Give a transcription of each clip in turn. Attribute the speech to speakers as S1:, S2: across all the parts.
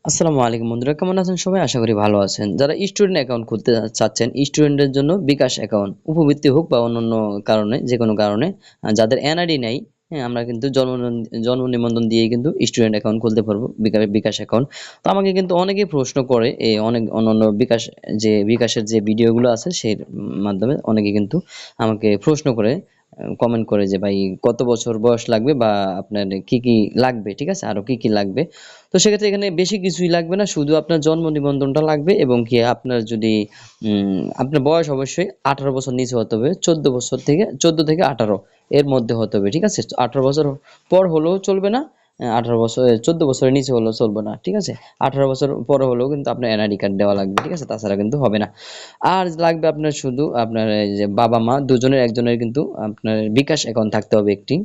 S1: আসসালামু আলাইকুম বন্ধুরা, কেমন আছেন সবাই? আশা করি ভালো আছেন। যারা স্টুডেন্ট অ্যাকাউন্ট খুলতে চাচ্ছেন, স্টুডেন্টের জন্য বিকাশ অ্যাকাউন্ট উপবৃত্তি হোক বা অন্যান্য কারণে, যেকোনো কারণে যাদের এনআইডি নেই, হ্যাঁ, আমরা কিন্তু জন্ম নিবন্ধন দিয়েই কিন্তু স্টুডেন্ট অ্যাকাউন্ট খুলতে পারবো, বিকাশ অ্যাকাউন্ট। তো আমাকে কিন্তু অনেকেই প্রশ্ন করে, এই অনেক অন্যান্য বিকাশের যে ভিডিওগুলো আছে সেই মাধ্যমে অনেকে কিন্তু আমাকে প্রশ্ন করে, কমেন্ট করে যে ভাই কত বছর বয়স লাগবে বা আপনার কি কি লাগবে, ঠিক আছে, আরো কি কি লাগবে। তো সেক্ষেত্রে এখানে বেশি কিছুই লাগবে না, শুধু আপনার জন্ম নিবন্ধনটা লাগবে এবং কি আপনার যদি আপনার বয়স অবশ্যই 18 বছর নিচে হতে হবে। 14 থেকে 18 এর মধ্যে হতে হবে, ঠিক আছে। 18 বছর পর হলেও চলবে না, 18 বছর 14 বছরের নিচে হলেও চলবে না, ঠিক আছে। 18 বছর পরে হলেও কিন্তু আপনার এনআইডি কার্ড দেওয়া লাগবে, ঠিক আছে, তাছাড়া কিন্তু হবে না। আর লাগবে আপনার শুধু আপনার এই যে বাবা মা দুজনের একজনের কিন্তু আপনার বিকাশ অ্যাকাউন্ট থাকতে হবে একটি,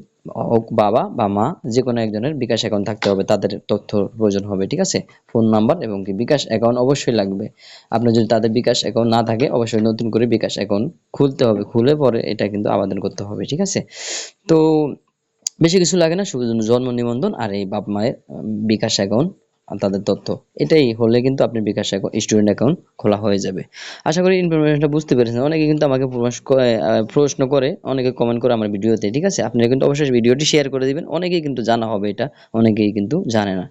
S1: হোক বাবা বা মা, যে কোনো একজনের বিকাশ অ্যাকাউন্ট থাকতে হবে, তাদের তথ্য প্রয়োজন হবে, ঠিক আছে। ফোন নাম্বার এবং কি বিকাশ অ্যাকাউন্ট অবশ্যই লাগবে। আপনার যদি তাদের বিকাশ অ্যাকাউন্ট না থাকে, অবশ্যই নতুন করে বিকাশ অ্যাকাউন্ট খুলতে হবে, খুলে পরে এটা কিন্তু আবেদন করতে হবে, ঠিক আছে। তো বেশি কিছু লাগে না, শুধু জন্ম নিবন্ধন আর এই বাপ মায়ের বিকাশ অ্যাকাউন্ট আর তাদের তথ্য, এটাই হলে কিন্তু আপনি বিকাশ অ্যাকাউন্ট স্টুডেন্ট অ্যাকাউন্ট খোলা হয়ে যাবে। আশা করি ইনফরমেশনটা বুঝতে পেরেছেন। অনেকে কিন্তু আমাকে প্রশ্ন করে, অনেকে কমেন্ট করে আমার ভিডিওতে, ঠিক আছে। আপনারা কিন্তু অবশ্যই ভিডিওটি শেয়ার করে দিবেন, অনেকেই কিন্তু জানা হবে এটা, অনেকেই কিন্তু জানে না।